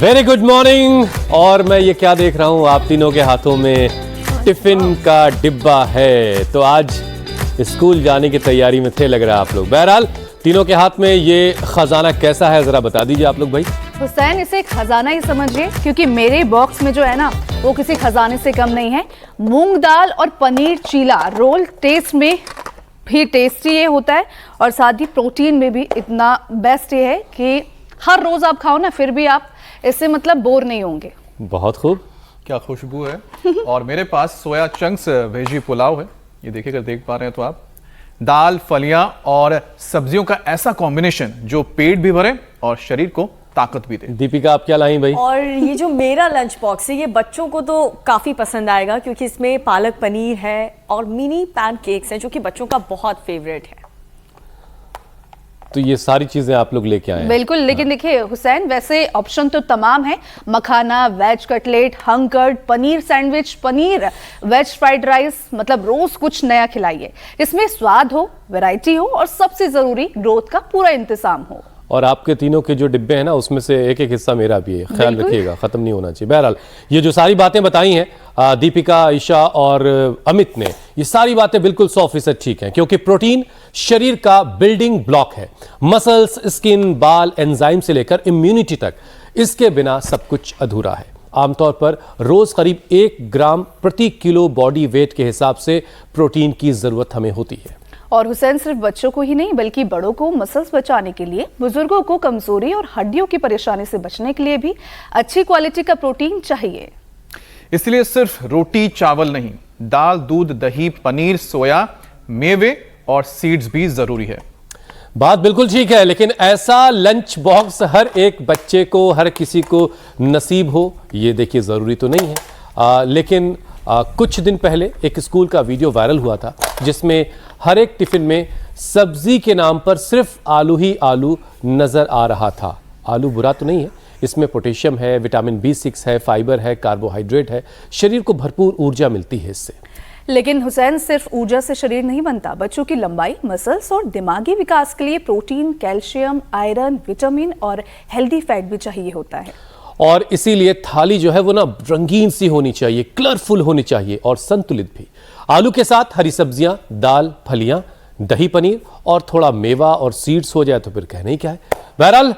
Very good morning. और मैं ये क्या देख रहा हूँ, आप तीनों के हाथों में टिफिन का डिब्बा है। तो आज स्कूल जाने की तैयारी में थे लग रहा है आप लोग। बहरहाल तीनों के हाथ में ये खजाना कैसा है जरा बता दीजिए आप लोग भाई। हुसैन, इसे एक खजाना ही समझिए, क्योंकि मेरे बॉक्स में जो है ना वो किसी खजाने से कम नहीं है। मूंग दाल और पनीर चीला रोल टेस्ट में भी टेस्टी ये होता है और साथ ही प्रोटीन में भी इतना बेस्ट ये है कि हर रोज आप खाओ ना फिर भी आप इससे मतलब बोर नहीं होंगे। बहुत खूब, क्या खुशबू है। और मेरे पास सोया चंक्स वेजी पुलाव है, ये देखिए अगर देख पा रहे हैं तो आप। दाल, फलियां और सब्जियों का ऐसा कॉम्बिनेशन जो पेट भी भरे और शरीर को ताकत भी दे। दीपिका आप क्या लाई भाई? और ये जो मेरा लंच बॉक्स है ये बच्चों को तो काफी पसंद आएगा, क्योंकि इसमें पालक पनीर है और मिनी पैनकेक्स हैं जो कि बच्चों का बहुत फेवरेट है। तो ये सारी चीजें आप लोग लेके आए हैं। बिल्कुल, लेकिन देखिए हुसैन, वैसे ऑप्शन तो तमाम है। मखाना, veg cutlet, hung curd, paneer sandwich, paneer veg fried rice, मतलब रोज कुछ नया खिलाइए। इसमें स्वाद हो, वैरायटी हो और सबसे जरूरी ग्रोथ का पूरा इंतजाम हो। और आपके तीनों के जो डिब्बे हैं ना उसमें से एक एक हिस्सा मेरा भी है, ख्याल रखिएगा, खत्म नहीं होना चाहिए। बहरहाल ये जो सारी बातें बताई हैं दीपिका, ईशा और अमित ने, ये सारी बातें बिल्कुल 100% ठीक हैं, क्योंकि प्रोटीन शरीर का बिल्डिंग ब्लॉक है। मसल्स, स्किन, बाल, एंजाइम से लेकर इम्यूनिटी तक, इसके बिना सब कुछ अधूरा है। आमतौर पर रोज करीब 1 ग्राम प्रति किलो बॉडी वेट के हिसाब से प्रोटीन की जरूरत हमें होती है। और हुसैन, सिर्फ बच्चों को ही नहीं बल्कि बड़ों को मसल्स बचाने के लिए, बुजुर्गों को कमजोरी और हड्डियों की परेशानी से बचने के लिए भी अच्छी क्वालिटी का प्रोटीन चाहिए। इसलिए सिर्फ रोटी चावल नहीं, दाल, दूध, दही, पनीर, सोया, मेवे और सीड्स भी जरूरी है। बात बिल्कुल ठीक है, लेकिन ऐसा लंच बॉक्स हर एक बच्चे को, हर किसी को नसीब हो, ये देखिए जरूरी तो नहीं है। लेकिन कुछ दिन पहले एक स्कूल का वीडियो वायरल हुआ था जिसमें हर एक टिफिन में सब्जी के नाम पर सिर्फ आलू ही आलू नजर आ रहा था। आलू बुरा तो नहीं है, इसमें पोटेशियम है, विटामिन B6 है, फाइबर है, कार्बोहाइड्रेट है, शरीर को भरपूर ऊर्जा मिलती है इससे। लेकिन हुसैन, सिर्फ ऊर्जा से शरीर नहीं बनता। बच्चों की लंबाई, मसल्स और दिमागी विकास के लिए प्रोटीन, कैल्शियम, आयरन, विटामिन और हेल्दी फैट भी चाहिए होता है। और इसीलिए थाली जो है वो ना रंगीन सी होनी चाहिए, कलरफुल होनी चाहिए और संतुलित भी। आलू के साथ हरी सब्जियां, दाल, फलियां, दही, पनीर और थोड़ा मेवा और सीड्स हो जाए तो फिर कहना ही क्या है। बहरहाल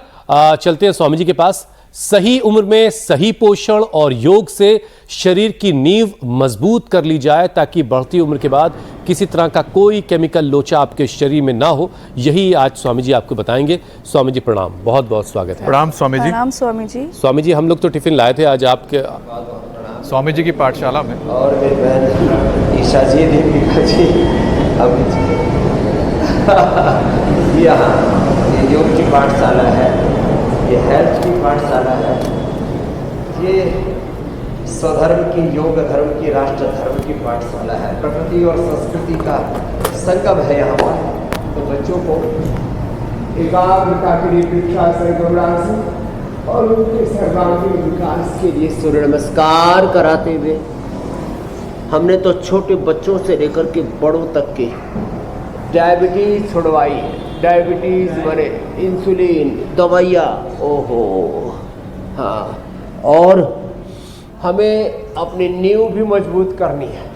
चलते हैं स्वामी जी के पास। सही उम्र में सही पोषण और योग से शरीर की नींव मजबूत कर ली जाए, ताकि बढ़ती उम्र के बाद किसी तरह का कोई केमिकल लोचा आपके शरीर में ना हो। यही आज स्वामी जी आपको बताएंगे। स्वामी जी प्रणाम, बहुत बहुत स्वागत है। प्रणाम स्वामी जी। प्रणाम स्वामी जी। स्वामी जी, हम लोग तो टिफिन लाए थे आज आपके स्वामी जी की पाठशाला में। और मेरी बहन ईशा जी, दीपिका जी, अमित जी, यहाँ ये योग की पाठशाला है, ये हेल्थ की पाठशाला है, ये स्वधर्म की, योग धर्म की, राष्ट्र धर्म की पाठशाला है। प्रकृति और संस्कृति का संगम है यहाँ पर। तो बच्चों को एकाग्रता के लिए शिक्षा से गौरांश और उनके सर्वांगीण विकास के लिए सूर्य नमस्कार कराते हुए हमने तो छोटे बच्चों से लेकर के बड़ों तक के डायबिटीज छुड़वाई है। डायबिटीज बने इंसुलिन दवाइयाँ, ओहो हाँ। और हमें अपनी नींव भी मजबूत करनी है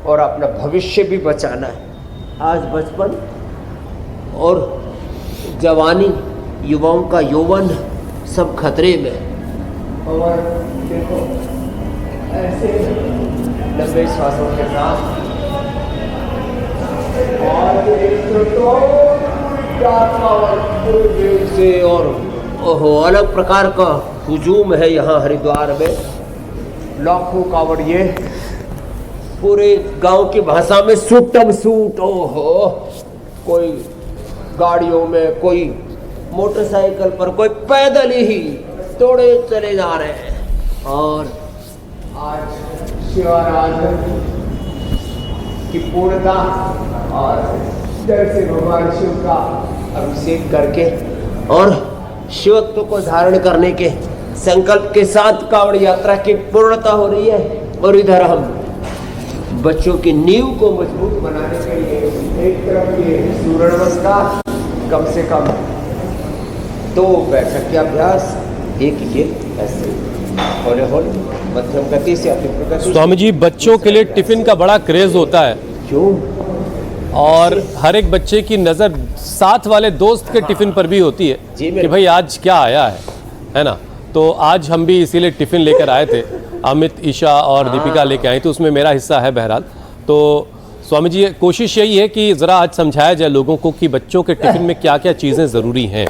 और अपना भविष्य भी बचाना है। आज बचपन और जवानी, युवाओं का यौवन सब खतरे में। और देखो ऐसे लंबे श्वासों के साथ से और ओहो अलग प्रकार का हुजूम है यहाँ हरिद्वार में। लाखों कांवड़िए पूरे गांव की भाषा में सूटम सूट, ओहो कोई गाड़ियों में, कोई मोटरसाइकिल पर, कोई पैदल ही तोड़े चले जा रहे हैं। और आज शिवाराधन की पूर्णता और जल से भगवान शिव का अभिषेक करके और शिवत्व को धारण करने के संकल्प के साथ कांवड़ यात्रा की पूर्णता हो रही है। और इधर हम बच्चों की नींव को मजबूत बनाने के लिए एक तरफ ये सूर्य नमस्कार, कम से कम 2 बैठक के अभ्यास एक गिर ऐसे हौले हौले मध्यम गति से अपनी प्रगति। स्वामी जी, बच्चों के लिए टिफिन का बड़ा क्रेज होता है क्यों? और हर एक बच्चे की नज़र साथ वाले दोस्त के टिफिन पर भी होती है जी, कि भाई आज क्या आया है ना। तो आज हम भी इसीलिए टिफिन लेकर आए थे, अमित, ईशा और दीपिका लेके आई, तो उसमें मेरा हिस्सा है बहरहाल। तो स्वामी जी, कोशिश यही है कि ज़रा आज समझाया जाए लोगों को कि बच्चों के टिफिन में क्या क्या चीज़ें ज़रूरी हैं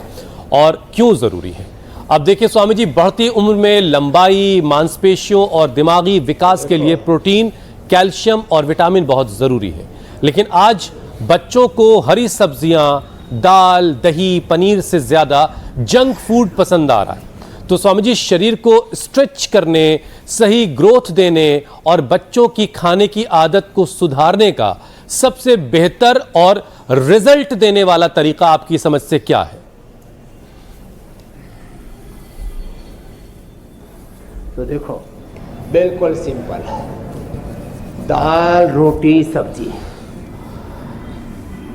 और क्यों ज़रूरी हैं। अब देखिए स्वामी जी, बढ़ती उम्र में लंबाई, मांसपेशियों और दिमागी विकास के लिए प्रोटीन, कैल्शियम और विटामिन बहुत ज़रूरी है। लेकिन आज बच्चों को हरी सब्जियां, दाल, दही, पनीर से ज़्यादा जंक फूड पसंद आ रहा है। तो स्वामी जी, शरीर को स्ट्रेच करने, सही ग्रोथ देने और बच्चों की खाने की आदत को सुधारने का सबसे बेहतर और रिजल्ट देने वाला तरीका आपकी समझ से क्या है? तो देखो, बिल्कुल सिंपल है। दाल, रोटी, सब्जी।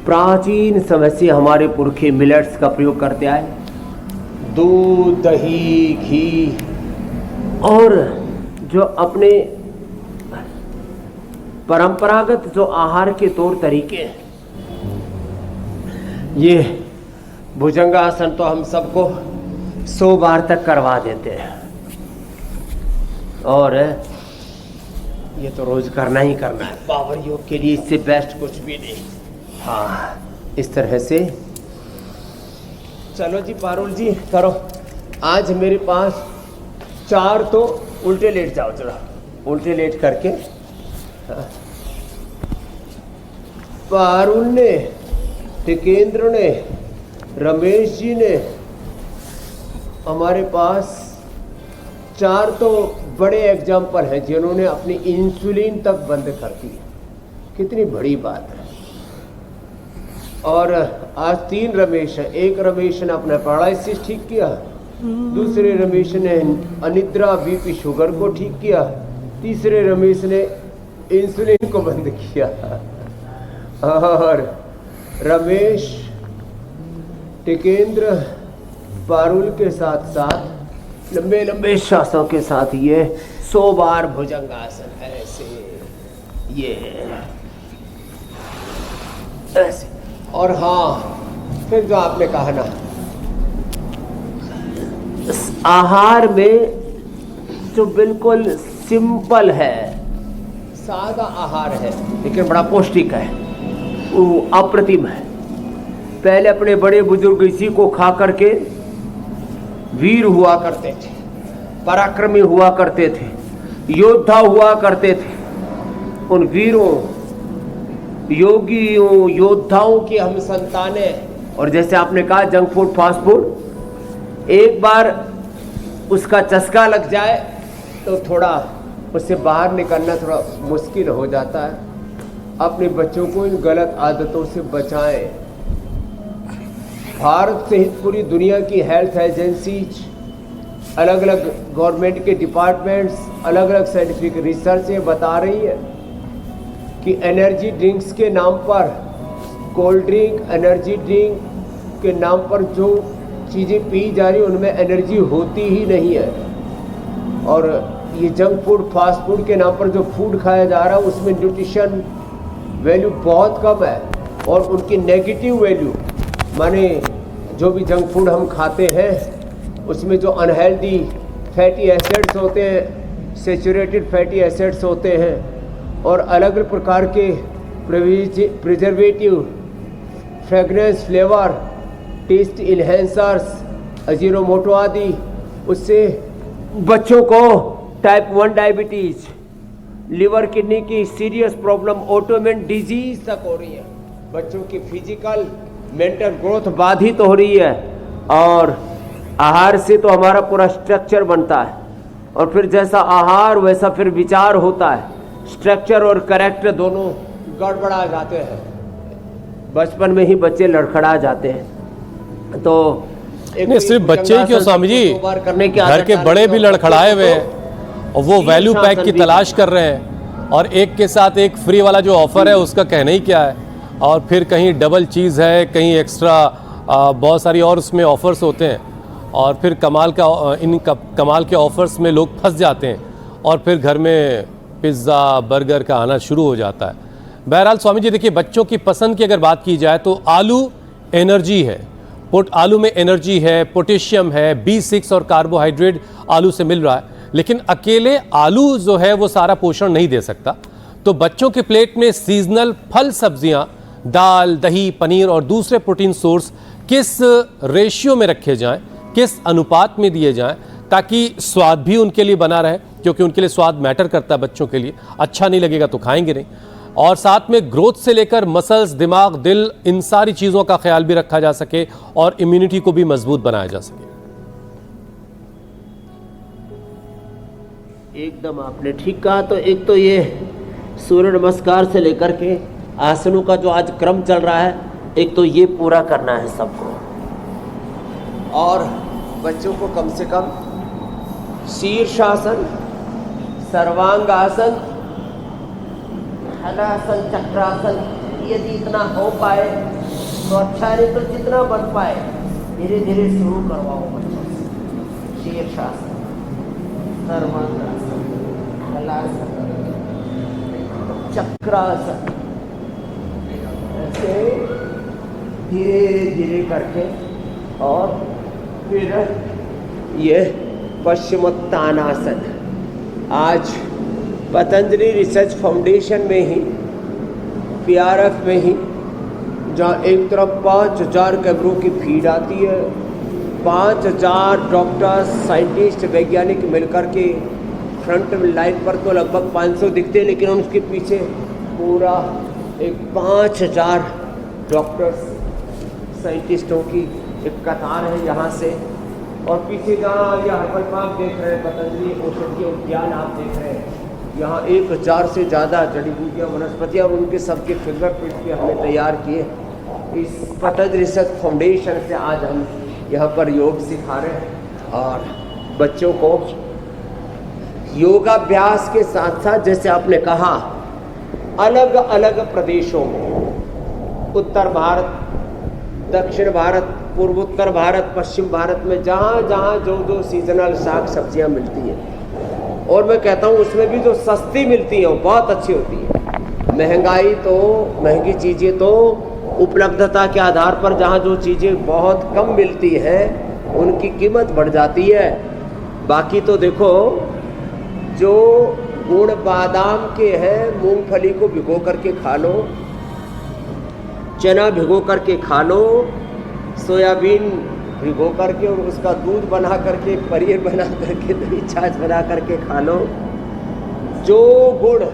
प्राचीन समय से हमारे पुरखे मिलेट्स का प्रयोग करते आए। दूध, दही, घी और जो अपने परंपरागत जो आहार के तौर तरीके हैं, ये भुजंगासन तो हम सबको 100 बार तक करवा देते हैं और ये तो रोज करना ही करना है। पावर योग के लिए इससे बेस्ट कुछ भी नहीं। हाँ, इस तरह से चलो जी पारुल जी, करो। आज मेरे पास 4 तो उल्टे लेट जाओ, जरा उल्टे लेट करके। हाँ। पारुल ने, टिकेंद्र ने, रमेश जी ने, हमारे पास 4 तो बड़े एग्जाम्पल हैं जिन्होंने अपनी इंसुलिन तक बंद कर दी। कितनी बड़ी बात है। और आज 3 रमेश हैं। एक रमेश ने अपना पैरालिसिस ठीक किया, दूसरे रमेश ने अनिद्रा, बीपी, शुगर को ठीक किया, तीसरे रमेश ने इंसुलिन को बंद किया। और रमेश, टिकेंद्र, पारुल के साथ साथ लंबे लंबे श्वासों के साथ ये 100 बार भुजंगासन, ऐसे ये ऐसे। और हाँ, फिर जो आपने कहा ना, आहार में जो बिल्कुल सिंपल है, सादा आहार है लेकिन बड़ा पौष्टिक है, वो अप्रतिम है। पहले अपने बड़े बुजुर्ग इसी को खा करके वीर हुआ करते थे, पराक्रमी हुआ करते थे, योद्धा हुआ करते थे। उन वीरों, योगियों, योद्धाओं की हम संतानें। और जैसे आपने कहा जंक फूड, फास्ट फूड, एक बार उसका चस्का लग जाए तो थोड़ा उससे बाहर निकलना थोड़ा मुश्किल हो जाता है। अपने बच्चों को इन गलत आदतों से बचाएं। भारत सहित पूरी दुनिया की हेल्थ एजेंसीज, अलग अलग गवर्नमेंट के डिपार्टमेंट्स, अलग अलग साइंटिफिक रिसर्च ये बता रही है कि एनर्जी ड्रिंक्स के नाम पर, कोल्ड ड्रिंक, एनर्जी ड्रिंक के नाम पर जो चीज़ें पी जा रही उनमें एनर्जी होती ही नहीं है। और ये जंक फूड, फास्ट फूड के नाम पर जो फूड खाया जा रहा है उसमें न्यूट्रिशन वैल्यू बहुत कम है और उनकी नेगेटिव वैल्यू, माने जो भी जंक फूड हम खाते हैं उसमें जो अनहेल्दी फैटी एसिड्स होते हैं, सेचुरेटेड फैटी एसिड्स होते हैं और अलग अलग प्रकार के preservative, fragrance, flavour, taste enhancers, Ajinomoto आदि, उससे बच्चों को टाइप 1 डायबिटीज, लिवर किडनी की सीरियस प्रॉब्लम, ऑटोइम्यून डिजीज तक हो रही है। बच्चों की फिजिकल मेंटल ग्रोथ बाधित हो रही है। और आहार से तो हमारा पूरा स्ट्रक्चर बनता है और फिर जैसा आहार वैसा फिर विचार होता है। स्ट्रक्चर और कैरेक्टर दोनों गड़बड़ा जाते हैं। बचपन में ही बच्चे लड़खड़ा जाते हैं। तो नहीं, सिर्फ बच्चे ही क्यों स्वामी जी, घर के बड़े भी लड़खड़ाए हुए हैं और वो वैल्यू पैक की तलाश कर रहे हैं और एक के साथ एक फ्री वाला जो ऑफर है उसका कहना ही क्या है। और फिर कहीं डबल चीज़ है, कहीं एक्स्ट्रा बहुत सारी और उसमें ऑफर्स होते हैं। और फिर कमाल के ऑफर्स में लोग फंस जाते हैं और फिर घर में पिज़्ज़ा बर्गर का आना शुरू हो जाता है। बहरहाल स्वामी जी देखिए, बच्चों की पसंद की अगर बात की जाए तो आलू एनर्जी है, आलू में एनर्जी है, पोटेशियम है, B6 और कार्बोहाइड्रेट आलू से मिल रहा है, लेकिन अकेले आलू जो है वो सारा पोषण नहीं दे सकता। तो बच्चों के प्लेट में सीजनल फल सब्जियां, दाल, दही, पनीर और दूसरे प्रोटीन सोर्स किस रेशियो में रखे जाएं, किस अनुपात में दिए जाएं, ताकि स्वाद भी उनके लिए बना रहे, क्योंकि उनके लिए स्वाद मैटर करता है बच्चों के लिए। अच्छा नहीं लगेगा तो खाएंगे नहीं। और साथ में ग्रोथ से लेकर मसल्स, दिमाग, दिल, इन सारी चीज़ों का ख्याल भी रखा जा सके और इम्यूनिटी को भी मजबूत बनाया जा सके। एकदम आपने ठीक कहा। तो एक तो ये सूर्य नमस्कार से लेकर के आसनों का जो आज क्रम चल रहा है, एक तो ये पूरा करना है सबको। और बच्चों को कम से कम शीर्षासन, सर्वांगासन, हलासन, चक्रासन, यदि इतना हो पाए तो अच्छा है, तो जितना बन पाए धीरे धीरे शुरू करवाओ बच्चों से। शीर्षासन, सर्वांगासन, हलासन, चक्रासन, ऐसे धीरे धीरे करके। और फिर ये पश्चिमोत्तानासन। आज पतंजलि रिसर्च फाउंडेशन में ही, PRF में ही, जहाँ एक तरफ 5000 कैमरों की भीड़ आती है, 5000 डॉक्टर्स, साइंटिस्ट, वैज्ञानिक मिलकर के फ्रंट लाइन पर तो लगभग 500 दिखते हैं, लेकिन उसके पीछे पूरा एक 5000 डॉक्टर्स, साइंटिस्टों की एक कतार है यहाँ से। और पीछे जहाँ यह हर्बल पार्क देख रहे हैं, पतंजलि औषधीय उद्यान आप देख रहे हैं, यहाँ 1000 से ज़्यादा जड़ी बूटियाँ, वनस्पतियाँ और उनके सबके फिंगरप्रिंट भी हमने तैयार किए। इस पतंजलि रिसर्च फाउंडेशन से आज हम यहाँ पर योग सिखा रहे हैं और बच्चों को योगाभ्यास के साथ साथ, जैसे आपने कहा, अलग अलग प्रदेशों में, उत्तर भारत, दक्षिण भारत, पूर्वोत्तर भारत, पश्चिम भारत में जहाँ जहाँ जो सीजनल साग सब्जियाँ मिलती हैं, और मैं कहता हूँ उसमें भी जो सस्ती मिलती हैं वो बहुत अच्छी होती है। महंगी चीज़ें तो उपलब्धता के आधार पर जहाँ जो चीज़ें बहुत कम मिलती हैं उनकी कीमत बढ़ जाती है। बाकी तो देखो, जो गुड़ बादाम के हैं, मूंगफली को भिगो करके खा लो, चना भिगो करके खा लो, सोयाबीन भिगो करके और उसका दूध बना करके, पनीर बना करके, दही छाछ बना करके खा लो। जो गुण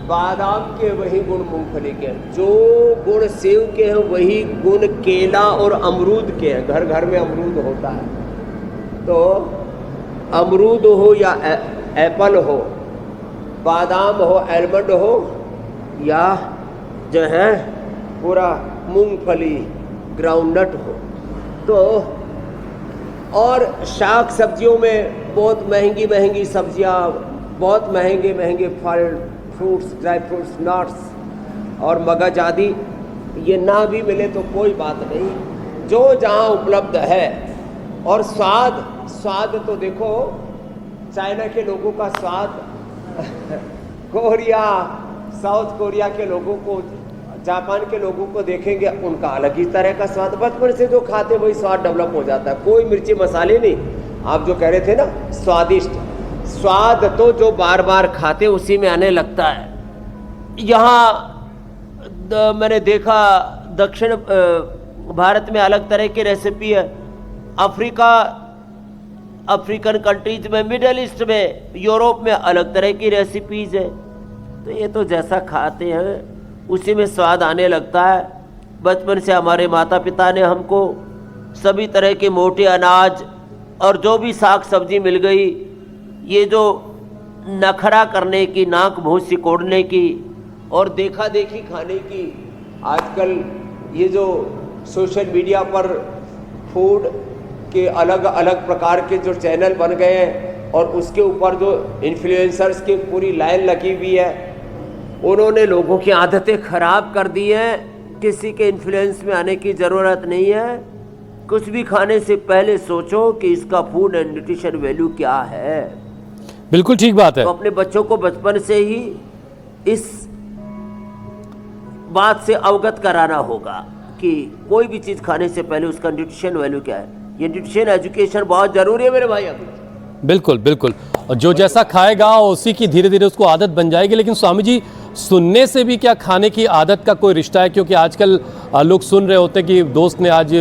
बादाम के वही गुण मूंगफली के, जो गुण सेव के हैं वही गुण केला और अमरूद के हैं। घर घर में अमरूद होता है, तो अमरूद हो या एप्पल हो, बादाम हो, आलमंड हो, या जो है पूरा मूंगफली, ग्राउंडनट हो। तो और शाक सब्जियों में बहुत महंगी सब्जियां, बहुत महंगे फल, फ्रूट्स, ड्राई फ्रूट्स, नट्स और मगज आदि, ये ना भी मिले तो कोई बात नहीं, जो जहाँ उपलब्ध है। और स्वाद तो देखो, चाइना के लोगों का स्वाद कोरिया, साउथ कोरिया के लोगों को, जापान के लोगों को देखेंगे, उनका अलग ही तरह का स्वाद, बचपन से जो खाते वही स्वाद डेवलप हो जाता है। कोई मिर्ची मसाले नहीं। आप जो कह रहे थे ना, स्वादिष्ट स्वाद तो जो बार बार खाते उसी में आने लगता है। यहाँ मैंने देखा दक्षिण भारत में अलग तरह की रेसिपी है, अफ्रीकन कंट्रीज में, मिडल ईस्ट में, यूरोप में अलग तरह की रेसिपीज है। तो ये तो जैसा खाते हैं उसी में स्वाद आने लगता है। बचपन से हमारे माता पिता ने हमको सभी तरह के मोटे अनाज और जो भी साग सब्जी मिल गई, ये जो नखरा करने की, नाक मुँह सिकोड़ने की और देखा देखी खाने की, आजकल ये जो सोशल मीडिया पर फूड के अलग अलग प्रकार के जो चैनल बन गए हैं और उसके ऊपर जो इन्फ्लुएंसर्स की पूरी लाइन लगी हुई है, उन्होंने लोगों की आदतें खराब कर दी हैं। किसी के इन्फ्लुएंस में आने की ज़रूरत नहीं है। कुछ भी खाने से पहले सोचो कि इसका फूड एंड न्यूट्रिशन वैल्यू क्या है। बिल्कुल ठीक बात है। तो अपने बच्चों को बचपन से ही इस बात से अवगत कराना होगा कि कोई भी चीज खाने से पहले उसका न्यूट्रिशन वैल्यू क्या है। ये न्यूट्रिशन एजुकेशन बहुत जरूरी है मेरे भाई। अभी बिल्कुल बिल्कुल, और जो जैसा खाएगा उसी की धीरे धीरे उसको आदत बन जाएगी। लेकिन स्वामी जी, सुनने से भी क्या खाने की आदत का कोई रिश्ता है? क्योंकि आजकल लोग सुन रहे होते हैं कि दोस्त ने आज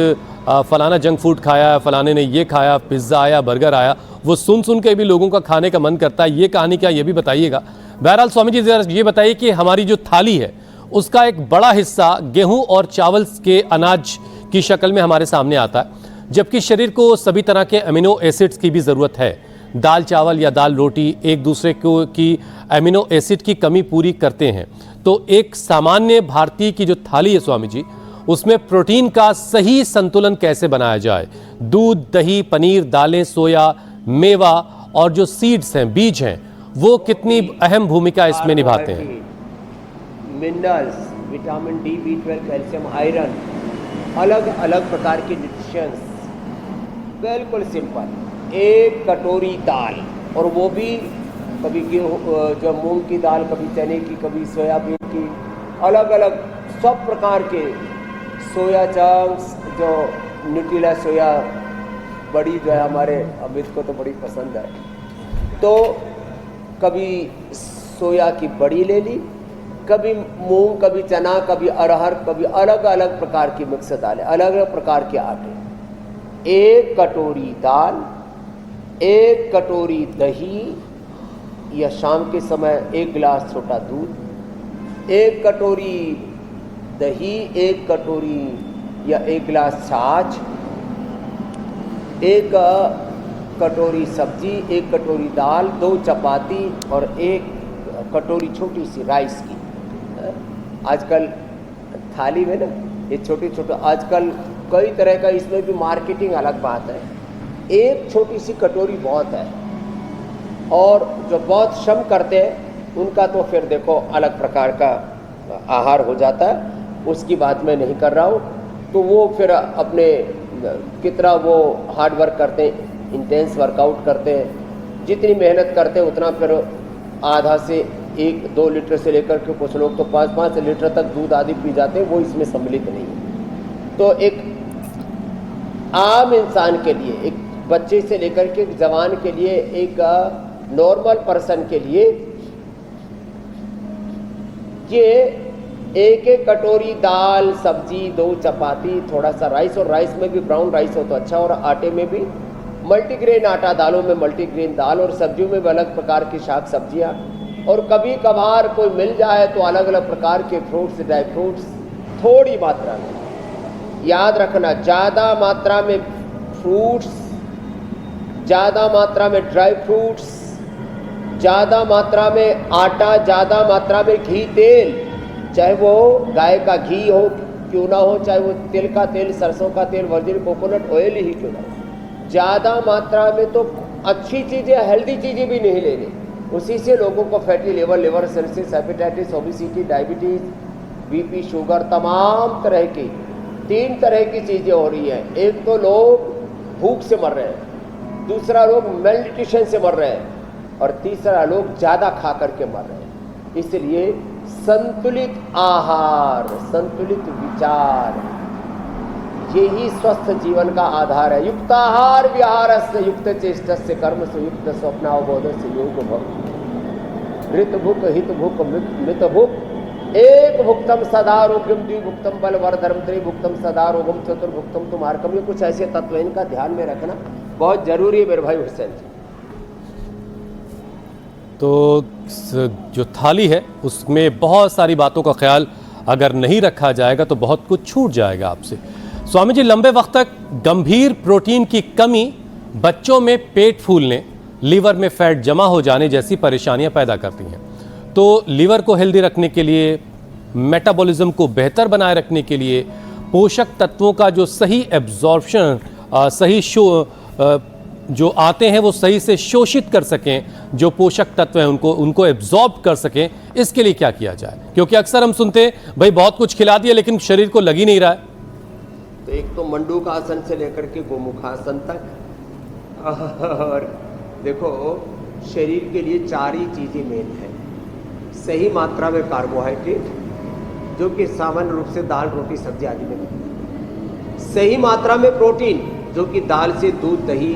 फलाना जंक फूड खाया, फलाने ने ये खाया, पिज्ज़ा आया, बर्गर आया, वो सुन सुन के भी लोगों का खाने का मन करता है। ये कहानी क्या, ये भी बताइएगा। बहरहाल स्वामी जी, जरा ये बताइए कि हमारी जो थाली है उसका एक बड़ा हिस्सा गेहूं और चावल के अनाज की शक्ल में हमारे सामने आता है, जबकि शरीर को सभी तरह के अमीनो एसिड्स की भी ज़रूरत है। दाल चावल या दाल रोटी एक दूसरे को की अमीनो एसिड की कमी पूरी करते हैं। तो एक सामान्य भारतीय की जो थाली है स्वामी जी, उसमें प्रोटीन का सही संतुलन कैसे बनाया जाए? दूध, दही, पनीर, दालें, सोया, मेवा और जो सीड्स हैं, बीज हैं, वो कितनी अहम भूमिका इसमें निभाते हैं? Minerals, vitamin D, B12, calcium, iron, अलग अलग प्रकार के न्यूट्रिशंस। बिल्कुल सिंपल, एक कटोरी दाल, और वो भी कभी गेहूँ, जो मूंग की दाल, कभी चने की, कभी सोयाबीन की, अलग अलग सब प्रकार के सोया चंक्स, जो न्यूट्रिला सोया बड़ी जो है हमारे अमित को तो बड़ी पसंद है, तो कभी सोया की बड़ी ले ली, कभी मूंग, कभी चना, कभी अरहर, कभी अलग अलग प्रकार की मिक्स दालें, अलग अलग प्रकार के आटे। एक कटोरी दाल, एक कटोरी दही, या शाम के समय एक गिलास छोटा दूध, एक कटोरी दही, एक कटोरी या एक गिलास छाछ, एक कटोरी सब्जी, एक कटोरी दाल, 2 चपाती और एक कटोरी छोटी सी राइस की। आजकल थाली में ना ये छोटे छोटे, आजकल कई तरह का, इसमें भी मार्केटिंग अलग बात है। एक छोटी सी कटोरी बहुत है, और जो बहुत श्रम करते हैं उनका तो फिर देखो अलग प्रकार का आहार हो जाता है, उसकी बात मैं नहीं कर रहा हूँ। तो वो फिर अपने कितना वो हार्ड वर्क करते हैं, इंटेंस वर्कआउट करते हैं, जितनी मेहनत करते हैं उतना फिर आधा से 1-2 लीटर से लेकर के कुछ लोग तो 5-5 लीटर तक दूध आदि पी जाते हैं, वो इसमें सम्मिलित नहीं है। तो एक आम इंसान के लिए, एक बच्चे से लेकर के एक जवान के लिए, एक नॉर्मल पर्सन के लिए ये एक एक कटोरी दाल, सब्जी, 2 चपाती, थोड़ा सा राइस, और राइस में भी ब्राउन राइस हो तो अच्छा, और आटे में भी मल्टीग्रेन आटा, दालों में मल्टीग्रेन दाल, और सब्जियों में भी अलग प्रकार की शाक सब्जियाँ, और कभी कभार कोई मिल जाए तो अलग अलग प्रकार के फ्रूट्स, ड्राई फ्रूट्स थोड़ी मात्रा में। याद रखना, ज़्यादा मात्रा में फ्रूट्स, ज़्यादा मात्रा में ड्राई फ्रूट्स, ज़्यादा मात्रा में आटा, ज़्यादा मात्रा में घी, तेल, चाहे वो गाय का घी हो क्यों ना हो, चाहे वो तिल का तेल, सरसों का तेल, वर्जिन कोकोनट ऑयल ही क्यों ना हो, ज़्यादा मात्रा में तो अच्छी चीज़ें, हेल्दी चीज़ें भी नहीं लेनी। उसी से लोगों को fatty liver cirrhosis, hepatitis, obesity, diabetes, BP, sugar, तमाम तरह की 3 तरह की चीज़ें हो रही हैं। एक तो लोग भूख से मर रहे हैं, दूसरा लोग मेलन्यूट्रिशन से मर रहे हैं, और तीसरा लोग ज़्यादा खा करके मर रहे हैं। इसलिए संतुलित आहार, संतुलित विचार, यही स्वस्थ जीवन का आधार है। युक्ताहार विहारस्य युक्त चेष्टस्य कर्मसु युक्त स्वप्नावबोधस्य योग भुक् ऋत भुक् हित भुक् मित भुक् एक भुक्तम सदारोग्यम, द्विभुक्तम बलवर्धनम, त्रिभुक्तम सदारोगम, चतुर्भुक्तम तुमार्कम। ये कुछ ऐसे तत्व हैं, इनका ध्यान में रखना बहुत जरूरी है मेरे भाई हुसैन जी। तो जो थाली है उसमें बहुत सारी बातों का ख्याल अगर नहीं रखा जाएगा तो बहुत कुछ छूट जाएगा आपसे। स्वामी जी, लंबे वक्त तक गंभीर प्रोटीन की कमी बच्चों में पेट फूलने, लीवर में फैट जमा हो जाने जैसी परेशानियां पैदा करती हैं। तो लीवर को हेल्दी रखने के लिए, मेटाबॉलिज्म को बेहतर बनाए रखने के लिए, पोषक तत्वों का जो सही एब्जॉर्प्शन, सही जो आते हैं वो सही से शोषित कर सकें, जो पोषक तत्व हैं उनको एब्जॉर्ब कर सकें, इसके लिए क्या किया जाए? क्योंकि अक्सर हम सुनते हैं भाई बहुत कुछ खिला दिया लेकिन शरीर को लग ही नहीं रहा है। तो एक तो मंडूकासन से लेकर के गोमुखासन तक, और देखो शरीर के लिए 4 ही चीज़ें मेन है। सही मात्रा में कार्बोहाइड्रेट, जो कि सामान्य रूप से दाल रोटी सब्जी आदि में मिलती है। सही मात्रा में प्रोटीन, जो कि दाल से दूध दही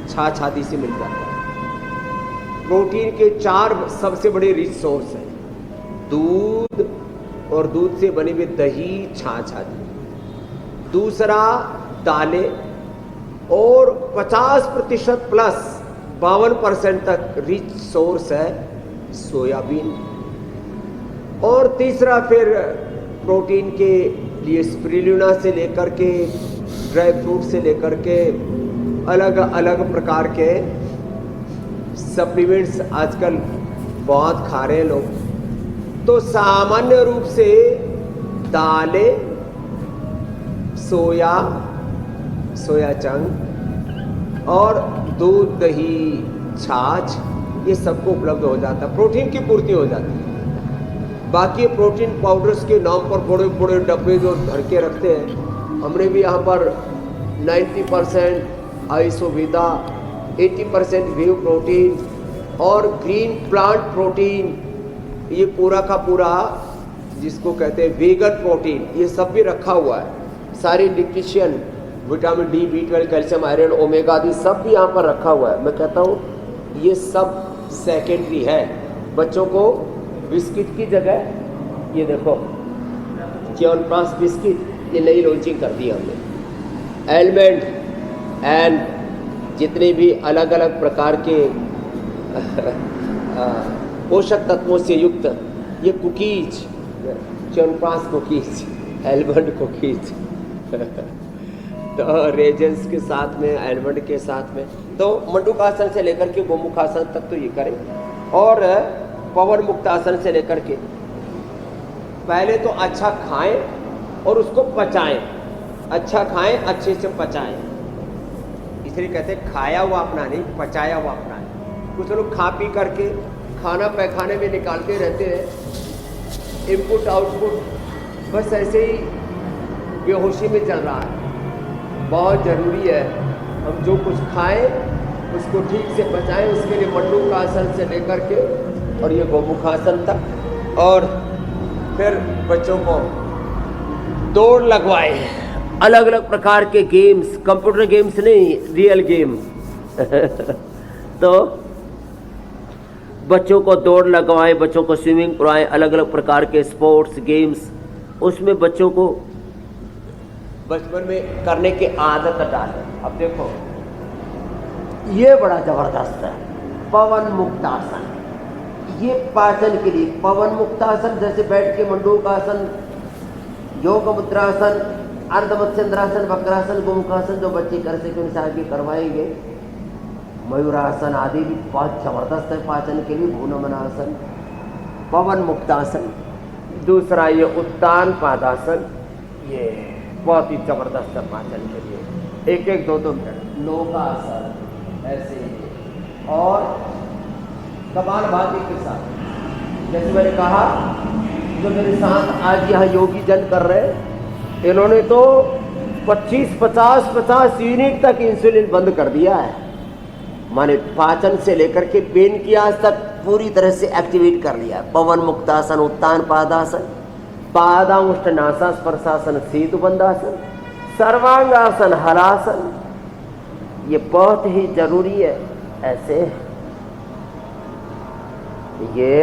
छाछ आदि से मिल जाता है। प्रोटीन के 4 सबसे बड़े रिच सोर्स हैं, दूध और दूध से बने हुए दही छाछ आदि। दूसरा दालें, और 50% प्लस 52% तक रिच सोर्स है सोयाबीन। और तीसरा फिर प्रोटीन के लिए स्पिरुलिना से लेकर के ड्राई फ्रूट से लेकर के अलग अलग प्रकार के सप्लीमेंट्स आजकल बहुत खा रहे हैं लोग। तो सामान्य रूप से दालें, सोया चंक और दूध दही छाछ, ये सबको उपलब्ध हो जाता है, प्रोटीन की पूर्ति हो जाती है। बाकी प्रोटीन पाउडर्स के नाम पर बड़े बड़े डब्बे जो भर के रखते हैं, हमने भी यहाँ पर 90% आइसोविदा, 80% वे प्रोटीन और ग्रीन प्लांट प्रोटीन, ये पूरा का पूरा जिसको कहते हैं वेगन प्रोटीन, ये सब भी रखा हुआ है। सारी nutrition, vitamin D, B12, calcium, iron, omega आदि सब भी यहाँ पर रखा हुआ है। मैं कहता हूँ ये सब सेकेंडरी है। बच्चों को बिस्किट की जगह ये देखो च्यवनप्राश बिस्किट, ये नई लॉन्चिंग कर दी हमने। एलमंड एंड जितने भी अलग अलग प्रकार के पोषक तत्वों से युक्त ये cookies, chyawanprash cookies, almond cookies तो रेजेंस के साथ में, एलमंड के साथ में, तो मंडूकासन से लेकर के गोमुखासन तक तो ये करें। और पवन मुक्तासन से लेकर के पहले तो अच्छा खाएं और उसको पचाएं। अच्छा खाएं, अच्छे से पचाएं। इसलिए कहते हैं खाया हुआ अपना नहीं, पचाया हुआ अपना है। कुछ लोग खा पी करके खाना पैखाने में निकालते रहते हैं, इनपुट आउटपुट बस ऐसे ही बेहोशी में चल रहा है। बहुत ज़रूरी है हम जो कुछ खाएं उसको ठीक से पचाएं। उसके लिए मंडूकासन से लेकर के और ये गोमुखासन तक, और फिर बच्चों को दौड़ लगवाएं। अलग अलग प्रकार के गेम्स, कंप्यूटर गेम्स नहीं, रियल गेम तो बच्चों को दौड़ लगवाएं, बच्चों को स्विमिंग करवाएं, अलग अलग प्रकार के स्पोर्ट्स गेम्स, उसमें बच्चों को बचपन में करने की आदत डालें। अब देखो ये बड़ा जबरदस्त है, पवन मुक्तासन। ये पाचन के लिए पवन मुक्तासन, जैसे बैठ के मंडूकासन, योग मुद्रासन, अर्धमत्स्येंद्रासन, वक्रासन, गोमुखासन जो बच्चे कर सके उनसे आगे करवाएंगे। मयूरासन आदि भी बहुत जबरदस्त है पाचन के लिए। भूनमनासन, पवन मुक्तासन। दूसरा ये उत्तान पादासन, ये बहुत ही जबरदस्त है पाचन के लिए। 1-1, 2-2 मिनट। लोकासन ऐसे ही, और कपालभाति के साथ, जैसे मैंने कहा जो मेरे साथ आज यहाँ योगी जन कर रहे हैं, इन्होंने तो 50 यूनिट तक इंसुलिन बंद कर दिया है। माने पाचन से लेकर के पेन की आज तक पूरी तरह से एक्टिवेट कर लिया है। पवन मुक्तासन, उत्तान पादासन, पादांगुष्ठनासा स्पर्शासन, सेतु बंधासन, सर्वांगासन, हलासन, ये बहुत ही जरूरी है। ऐसे ये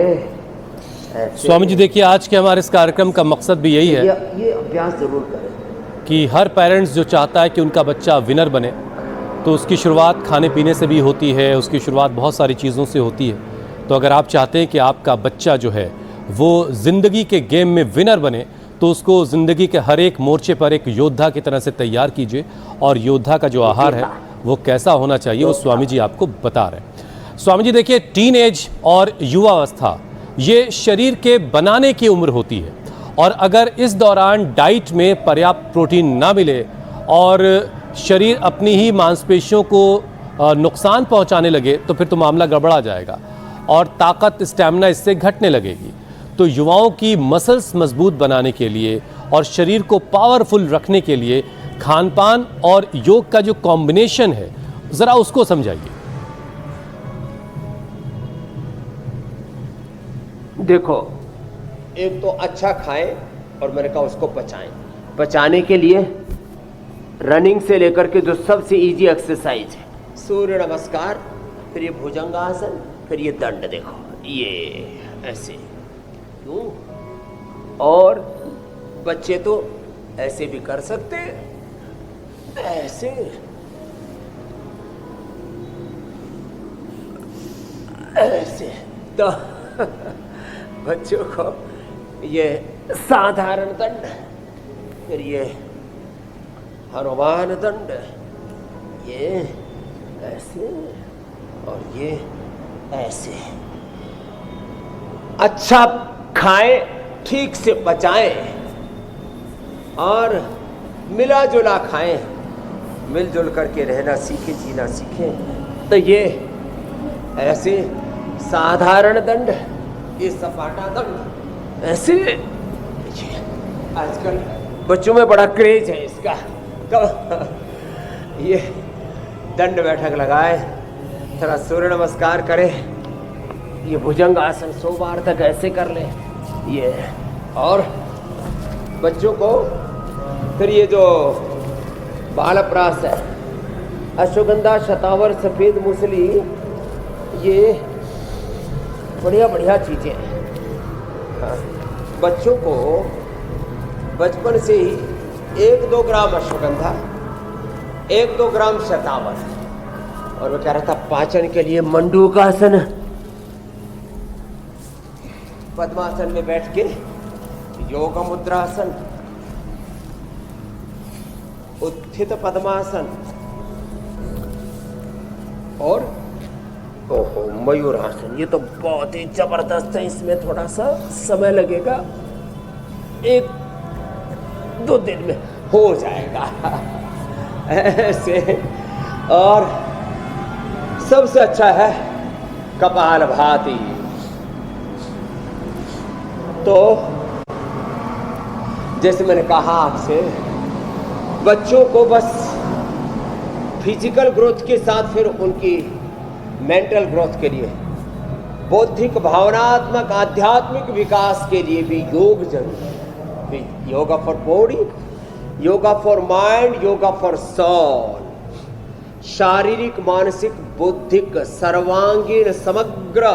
ऐसे स्वामी जी देखिए, आज के हमारे इस कार्यक्रम का मकसद भी यही है ये अभ्यास जरूर करें कि हर पेरेंट्स जो चाहता है कि उनका बच्चा विनर बने, तो उसकी शुरुआत खाने पीने से भी होती है, उसकी शुरुआत बहुत सारी चीज़ों से होती है। तो अगर आप चाहते हैं कि आपका बच्चा जो है वो ज़िंदगी के गेम में विनर बने, तो उसको ज़िंदगी के हर एक मोर्चे पर एक योद्धा की तरह से तैयार कीजिए। और योद्धा का जो आहार है वो कैसा होना चाहिए वो स्वामी जी आपको बता रहे हैं। स्वामी जी देखिए, टीनेज और युवावस्था ये शरीर के बनाने की उम्र होती है, और अगर इस दौरान डाइट में पर्याप्त प्रोटीन ना मिले और शरीर अपनी ही मांसपेशियों को नुकसान पहुंचाने लगे, तो फिर तो मामला गड़बड़ा जाएगा और ताकत, स्टैमिना इससे घटने लगेगी। तो युवाओं की मसल्स मजबूत बनाने के लिए और शरीर को पावरफुल रखने के लिए खान पान और योग का जो कॉम्बिनेशन है, जरा उसको समझाइए। देखो, एक तो अच्छा खाएं और मैंने कहा उसको पचाएं। पचाने के लिए रनिंग से लेकर के जो सबसे इजी एक्सरसाइज है, सूर्य नमस्कार, फिर ये भुजंगासन, फिर ये दंड। देखो ये ऐसे क्यों, और बच्चे तो ऐसे भी कर सकते हैं, ऐसे ऐसे। तो बच्चों को ये साधारण दंड, फिर ये हनुमान दंड, ये ऐसे और ये ऐसे। अच्छा खाएं, ठीक से पचाएं और मिला जुला खाएं, मिलजुल करके रहना सीखें, जीना सीखें। तो ये ऐसे साधारण दंड, ये सपाटा दंड, ऐसे। आजकल बच्चों में बड़ा क्रेज है इसका। तो ये दंड बैठक लगाए, थोड़ा सूर्य नमस्कार करे, ये भुजंग आसन 100 बार तक ऐसे कर ले ये। और बच्चों को फिर ये जो बालप्रास है, अश्वगंधा, शतावर, सफेद मूसली, ये बढ़िया बढ़िया चीजें हैं। हाँ, बच्चों को बचपन से ही 1-2 ग्राम अश्वगंधा, 1-2 ग्राम शतावर, और वो कह रहा था पाचन के लिए मंडूकासन, पद्मासन में बैठ के योग मुद्रासन, उत्थित पद्मासन, और ओहो मयूरासन। ये तो बहुत ही जबरदस्त है, इसमें थोड़ा सा समय लगेगा, 1-2 दिन में हो जाएगा ऐसे। और सबसे अच्छा है कपालभाति। तो जैसे मैंने कहा आपसे, बच्चों को बस फिजिकल ग्रोथ के साथ फिर उनकी मेंटल ग्रोथ के लिए, बौद्धिक, भावनात्मक, आध्यात्मिक विकास के लिए भी योग जरूरी है। Yoga for body, yoga for mind, yoga for soul. शारीरिक, मानसिक, बौद्धिक, सर्वांगीण, समग्र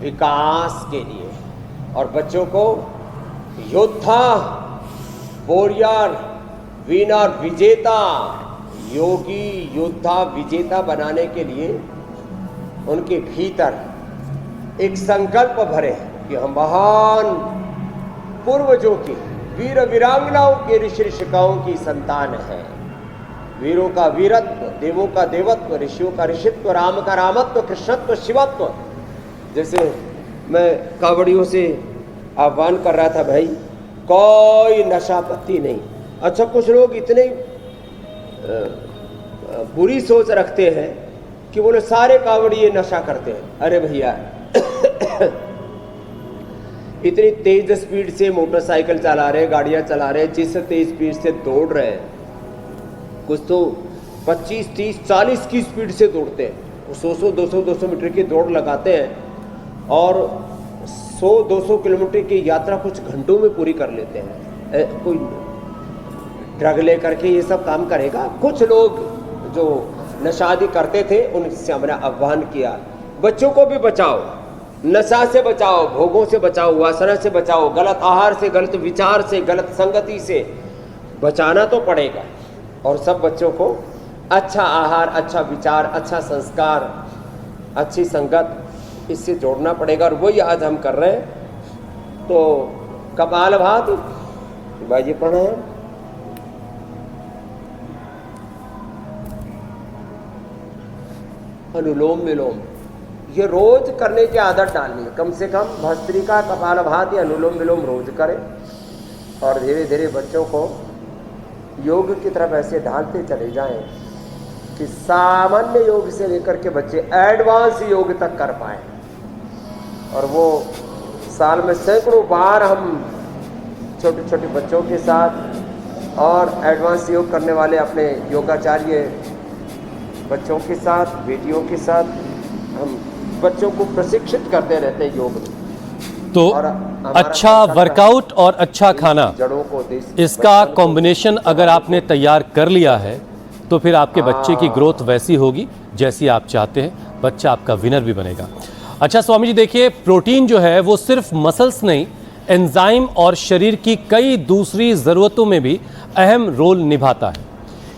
विकास के लिए। और बच्चों को योद्धा, वॉरियर, विनर, विजेता, योगी, योद्धा, विजेता बनाने के लिए उनके भीतर एक संकल्प भरे कि हम महान पूर्वजों की, वीर वीरांगनाओं के, ऋषि ऋषिकाओं की संतान है। वीरों का वीरत्व, देवों का देवत्व, ऋषियों का ऋषित्व, राम का रामत्व, कृष्णत्व, शिवत्व। जैसे मैं कावड़ियों से आह्वान कर रहा था, भाई कोई नशा पत्ती नहीं। अच्छा, कुछ लोग इतने बुरी सोच रखते हैं कि बोले सारे कावड़िए नशा करते हैं। अरे भैया इतनी तेज स्पीड से मोटरसाइकिल चला रहे, गाड़ियां चला रहे, जिस तेज स्पीड से दौड़ रहे हैं, कुछ तो 25, 30, 40 की स्पीड से दौड़ते हैं। 100, 200 मीटर की दौड़ लगाते हैं और 100-200 किलोमीटर की यात्रा कुछ घंटों में पूरी कर लेते हैं। कोई ड्रग ले करके ये सब काम करेगा? कुछ लोग जो नशादी करते थे उनसे हमने आह्वान किया, बच्चों को भी बचाओ, नशा से बचाओ, भोगों से बचाओ, वासना से बचाओ, गलत आहार से, गलत विचार से, गलत संगति से बचाना तो पड़ेगा। और सब बच्चों को अच्छा आहार, अच्छा विचार, अच्छा संस्कार, अच्छी संगत, इससे जोड़ना पड़ेगा। और वही आज हम कर रहे हैं। तो कपालभाति, बाजी प्राणायाम, अनुलोम विलोम, ये रोज करने की आदत डालनी है। कम से कम भस्त्रिका, कपालभाति, अनुलोम विलोम रोज करें। और धीरे धीरे बच्चों को योग की तरफ ऐसे ढालते चले जाएं कि सामान्य योग से लेकर के बच्चे एडवांस योग तक कर पाए। और वो साल में सैकड़ों बार हम छोटे छोटे बच्चों के साथ और एडवांस योग करने वाले अपने योगाचार्य बच्चों के साथ, बेटियों के साथ हम बच्चों को प्रशिक्षित करते रहते हैं योग में। तो और हमारा अच्छा संकल्प है वर्कआउट और अच्छा खाना, जड़ों को इसका कॉम्बिनेशन अगर आपने तैयार कर लिया है तो फिर आपके बच्चे की ग्रोथ वैसी होगी जैसी आप चाहते हैं, बच्चा आपका विनर भी बनेगा। अच्छा स्वामी जी देखिए, प्रोटीन जो है वो सिर्फ मसल्स नहीं, एंजाइम और शरीर की कई दूसरी ज़रूरतों में भी अहम रोल निभाता है।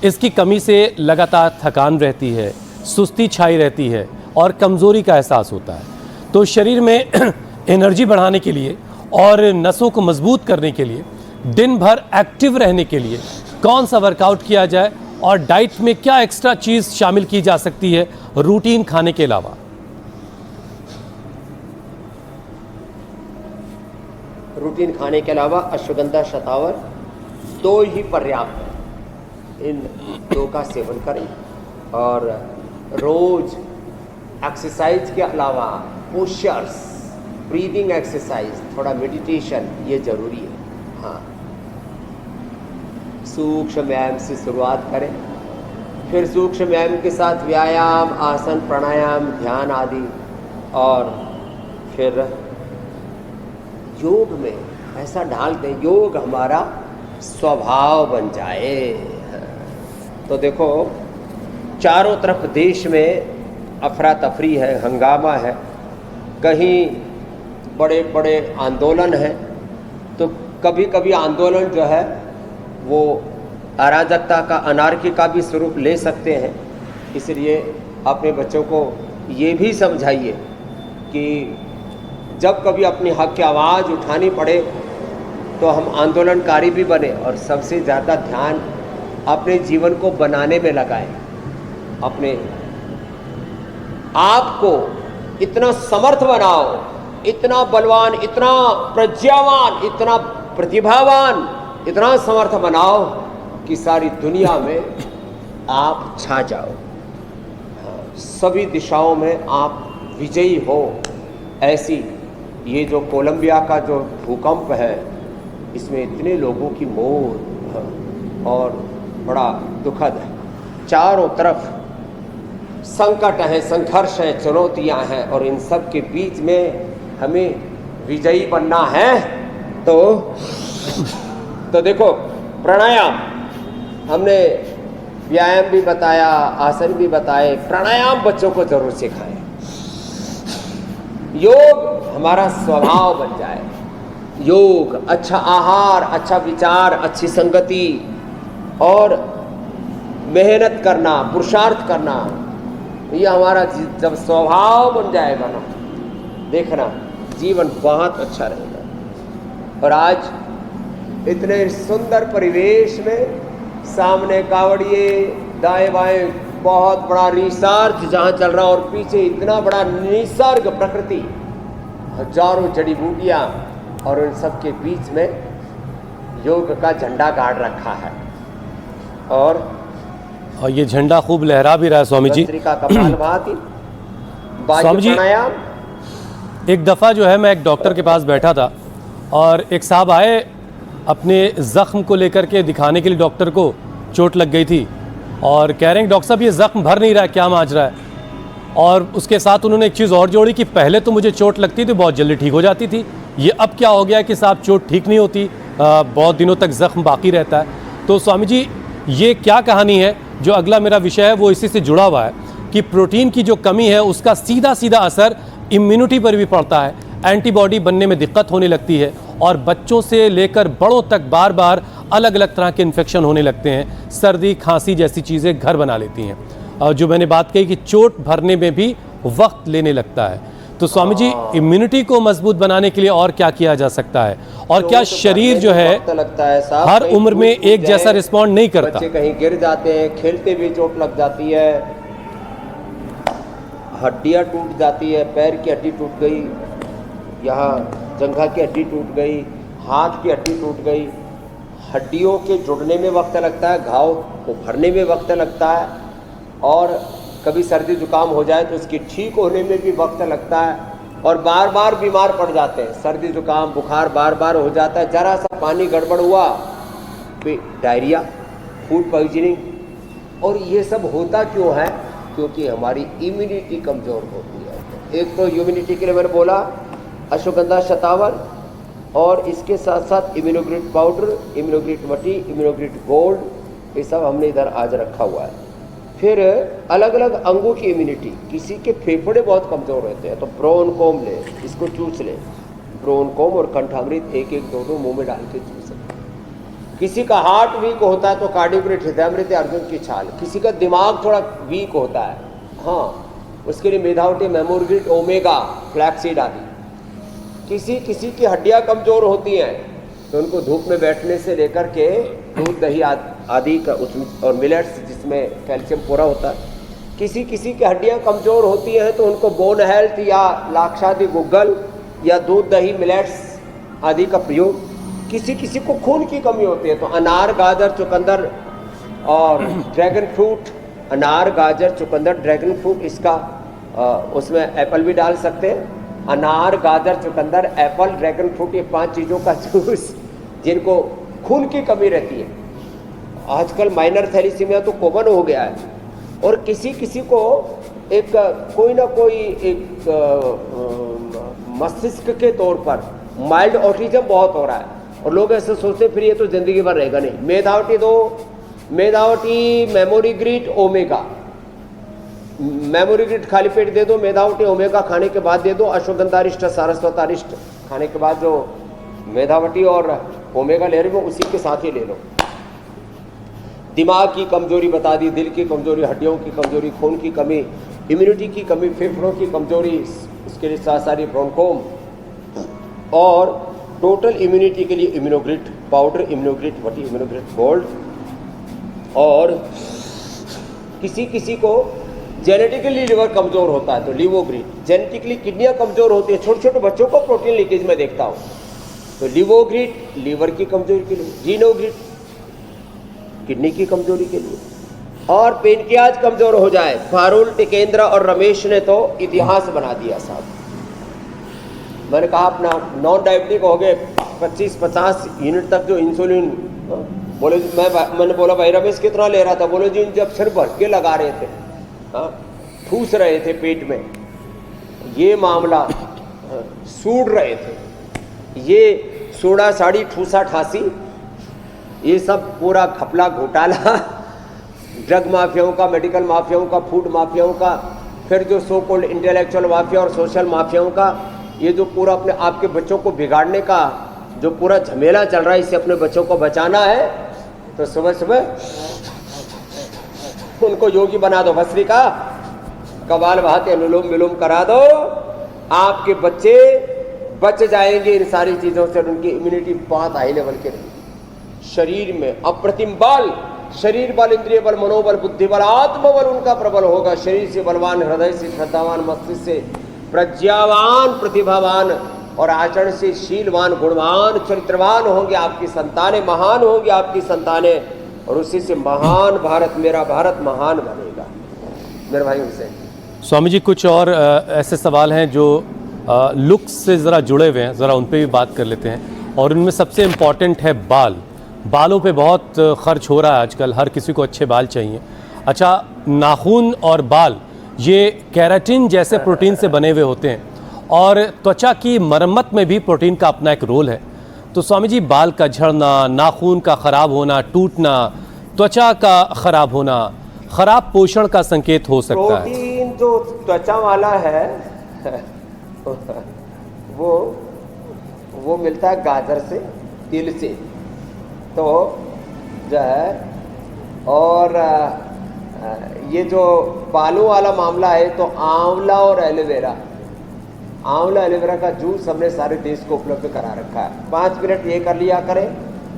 इसकी कमी से लगातार थकान रहती है, सुस्ती छाई रहती है और कमज़ोरी का एहसास होता है। तो शरीर में एनर्जी बढ़ाने के लिए और नसों को मजबूत करने के लिए, दिन भर एक्टिव रहने के लिए कौन सा वर्कआउट किया जाए और डाइट में क्या एक्स्ट्रा चीज़ शामिल की जा सकती है रूटीन खाने के अलावा? रूटीन खाने के अलावा अश्वगंधा शतावर 2 ही पर्याप्त है। इन 2 का सेवन करें और रोज एक्सरसाइज के अलावा पोस्चर्स, ब्रीदिंग एक्सरसाइज, थोड़ा मेडिटेशन ये जरूरी है। हाँ, सूक्ष्म व्यायाम से शुरुआत करें, फिर सूक्ष्म व्यायाम के साथ व्यायाम, आसन, प्राणायाम, ध्यान आदि, और फिर योग में ऐसा ढाल दें योग हमारा स्वभाव बन जाए। तो देखो चारों तरफ देश में अफरा तफरी है, हंगामा है, कहीं बड़े बड़े आंदोलन है, तो कभी कभी आंदोलन जो है वो अराजकता का, अनार्की का भी स्वरूप ले सकते हैं। इसलिए अपने बच्चों को ये भी समझाइए कि जब कभी अपने हक की आवाज़ उठानी पड़े तो हम आंदोलनकारी भी बने और सबसे ज़्यादा ध्यान अपने जीवन को बनाने में लगाएं। अपने आप को इतना समर्थ बनाओ, इतना बलवान, इतना प्रज्ञावान, इतना प्रतिभावान, इतना समर्थ बनाओ कि सारी दुनिया में आप छा जाओ, सभी दिशाओं में आप विजयी हो। ऐसी ये जो कोलंबिया का जो भूकंप है, इसमें इतने लोगों की मौत और बड़ा दुखद है। चारों तरफ संकट है, संघर्ष है, चुनौतियां हैं, और इन सब के बीच में हमें विजयी बनना है। तो देखो प्राणायाम हमने व्यायाम भी बताया, आसन भी बताए, प्राणायाम बच्चों को जरूर सिखाएं। योग हमारा स्वभाव बन जाए। योग, अच्छा आहार, अच्छा विचार, अच्छी संगति और मेहनत करना, पुरुषार्थ करना, ये हमारा जब स्वभाव बन जाएगा ना, देखना जीवन बहुत अच्छा रहेगा। और आज इतने सुंदर परिवेश में सामने कावड़िए, दाएं बाएं बहुत बड़ा रिसर्च जहाँ चल रहा, और पीछे इतना बड़ा निसर्ग, प्रकृति, हजारों जड़ी बूटियाँ, और उन सब के बीच में योग का झंडा गाड़ रखा है। और ये झंडा खूब लहरा भी रहा है स्वामी जी। का कपालभाति, स्वामी जी, प्राणायाम। एक दफ़ा जो है मैं एक डॉक्टर के पास बैठा था और एक साहब आए अपने ज़ख्म को लेकर के दिखाने के लिए। डॉक्टर को चोट लग गई थी और कह रहे हैं डॉक्टर साहब ये ज़ख्म भर नहीं रहा है, क्या मांझ रहा है। और उसके साथ उन्होंने एक चीज़ और जोड़ी कि पहले तो मुझे चोट लगती थी, बहुत जल्दी ठीक हो जाती थी, ये अब क्या हो गया कि साहब चोट ठीक नहीं होती, बहुत दिनों तक ज़ख्म बाकी रहता है। तो स्वामी जी ये क्या कहानी है? जो अगला मेरा विषय है वो इसी से जुड़ा हुआ है कि प्रोटीन की जो कमी है उसका सीधा सीधा असर इम्यूनिटी पर भी पड़ता है, एंटीबॉडी बनने में दिक्कत होने लगती है और बच्चों से लेकर बड़ों तक बार बार अलग अलग तरह के इन्फेक्शन होने लगते हैं, सर्दी खांसी जैसी चीज़ें घर बना लेती हैं। और जो मैंने बात कही कि चोट भरने में भी वक्त लेने लगता है। तो स्वामी जी इम्यूनिटी को मजबूत बनाने के लिए और क्या किया जा सकता है, और क्या शरीर जो है लगता है साहब, हर उम्र में एक जैसा रिस्पॉन्ड नहीं करता? बच्चे कहीं गिर जाते हैं, खेलते भी चोट लग जाती है, हड्डियां टूट जाती है, पैर की हड्डी टूट गई, यहाँ जंघा की हड्डी टूट गई, हाथ की हड्डी टूट गई। हड्डियों के जुड़ने में वक्त लगता है, घाव को भरने में वक्त लगता है, और कभी सर्दी जुकाम हो जाए तो उसकी ठीक होने में भी वक्त लगता है, और बार बार बीमार पड़ जाते हैं। सर्दी जुकाम बुखार बार बार हो जाता है, जरा सा पानी गड़बड़ हुआ डायरिया, फूड पॉइजनिंग। और ये सब होता क्यों है? क्योंकि हमारी इम्यूनिटी कमज़ोर होती है। एक तो इम्यूनिटी के लिए मैंने बोला अश्वगंधा शतावर, और इसके साथ साथ इम्यूनोग्रिड पाउडर, इम्यूनोग्रिड वटी, इम्यूनोग्रिड गोल्ड, ये सब हमने इधर आज रखा हुआ है। फिर अलग अलग अंगों की इम्यूनिटी, किसी के फेफड़े बहुत कमज़ोर रहते हैं तो ब्रोनकोम ले, इसको चूस ले, ब्रोनकोम और कंठामृत एक एक दो मुंह में डाल के चूस ले। किसी का हार्ट वीक होता है तो कार्डियोग्रिड हृदयामृत अर्जुन की छाल। किसी का दिमाग थोड़ा वीक होता है, हाँ, उसके लिए मेधावटी, मेमोरग्रिड, ओमेगा, फ्लैक्सीड आदि। किसी की हड्डियां कमज़ोर होती हैं तो उनको धूप में बैठने से लेकर के दूध दही आदि का उसमें, और मिलेट्स जिसमें कैल्शियम पूरा होता है। किसी की हड्डियां कमज़ोर होती हैं तो उनको बोन हेल्थ या लाक्षादि गुग्गल या दूध दही मिलेट्स आदि का प्रयोग। किसी को खून की कमी होती है तो अनार, गाजर, चुकंदर और ड्रैगन फ्रूट, अनार, गाजर, चुकंदर, ड्रैगन फ्रूट, इसका उसमें एप्पल भी डाल सकते हैं। अनार, गाजर, चुकंदर, एप्पल, ड्रैगन फ्रूट, ये 5 चीज़ों का जूस जिनको खून की कमी रहती है। आजकल माइनर थैलीसीमिया तो कॉमन हो गया है। और किसी को एक कोई ना कोई एक मस्तिष्क के तौर पर माइल्ड ऑटिज्म बहुत हो रहा है और लोग ऐसे सोचते फिर ये तो ज़िंदगी भर रहेगा। नहीं, मेधावटी दो, Medhavati, memory grid, omega. Memory grid खाली पेट दे दो, मेधावटी ओमेगा खाने के बाद दे दो, अश्वगंधारिष्ट, सारस्वतारिष्ट खाने के बाद जो मेधावटी और ओमेगा ले रहे हो उसी के साथ ही ले लो। दिमाग की कमजोरी बता दी, दिल की कमजोरी, हड्डियों की कमजोरी, खून की कमी, इम्यूनिटी की कमी, फेफड़ों की कमजोरी, उसके लिए साथ सारी ब्रोंकोम, और टोटल इम्यूनिटी के लिए इम्यूनोग्रिड पाउडर, इम्यूनोग्रिड वटी, इम्यूनोग्रिड गोल्ड। और किसी को जेनेटिकली लिवर कमज़ोर होता है तो लिवोग्रिड। जेनेटिकली किडनियाँ कमज़ोर होती है, छोटे छोटे बच्चों को प्रोटीन लीकेज में देखता हूँ तो लिवोग्रिड लीवर की कमजोरी के लिए, जीनोग्रिड किडनी की कमजोरी के लिए। और पेनक्रियाज कमजोर हो जाए, फारूल, टिकेंद्र और रमेश ने तो इतिहास बना दिया साहब। मैंने कहा अपना नॉन डायबिटिक हो गए 25-50 यूनिट तक जो इंसुलिन, बोले मैंने बोला भाई रमेश कितना ले रहा था? बोले जी जब सिर भर के लगा रहे थे, ठूस रहे थे पेट में, ये मामला सूड़ रहे थे, ये सोडा साड़ी ठूसा ठासी, ये सब पूरा घपला घोटाला ड्रग माफियाओं का, मेडिकल माफियाओं का, फूड माफियाओं का, फिर जो सो कॉल्ड इंटेलेक्चुअल माफिया और सोशल माफियाओं का, ये जो पूरा अपने आपके बच्चों को बिगाड़ने का जो पूरा झमेला चल रहा है, इससे अपने बच्चों को बचाना है तो सुबह सुबह उनको योगी बना दो, भस्त्रिका, कपाल भाती, अनुलोम विलोम करा दो, आपके बच्चे बच जाएंगे इन सारी चीज़ों से। उनकी इम्यूनिटी बहुत हाई लेवल के रहेगी, शरीर में अप्रतिम बल, शरीर बल, इंद्रिय बल, मनोबल, बुद्धि बल, आत्मबल उनका प्रबल होगा। शरीर से बलवान, हृदय से श्रद्धावान, मस्तिष्क से प्रज्ञावान, प्रतिभावान और आचरण से शीलवान, गुणवान, चरित्रवान होंगे आपकी संतानें, महान होंगी आपकी संतानें, और उसी से महान भारत, मेरा भारत महान बनेगा। मेरे भाई उनसे स्वामी जी कुछ और ऐसे सवाल हैं जो लुक्स से ज़रा जुड़े हुए हैं, ज़रा उन पे भी बात कर लेते हैं। और उनमें सबसे इम्पॉर्टेंट है बाल। बालों पे बहुत खर्च हो रहा है आजकल, हर किसी को अच्छे बाल चाहिए। अच्छा, नाखून और बाल ये केराटिन जैसे प्रोटीन से बने हुए होते हैं और त्वचा की मरम्मत में भी प्रोटीन का अपना एक रोल है। तो स्वामी जी, बाल का झड़ना, नाखून का ख़राब होना, टूटना, त्वचा का ख़राब होना ख़राब पोषण का संकेत हो सकता है। प्रोटीन जो त्वचा वाला है वो मिलता है गाजर से, तिल से, तो जो है। और ये जो बालों वाला मामला है तो आंवला और एलोवेरा, आंवला एलोवेरा का जूस हमने सारे देश को उपलब्ध करा रखा है। 5 मिनट ये कर लिया करें,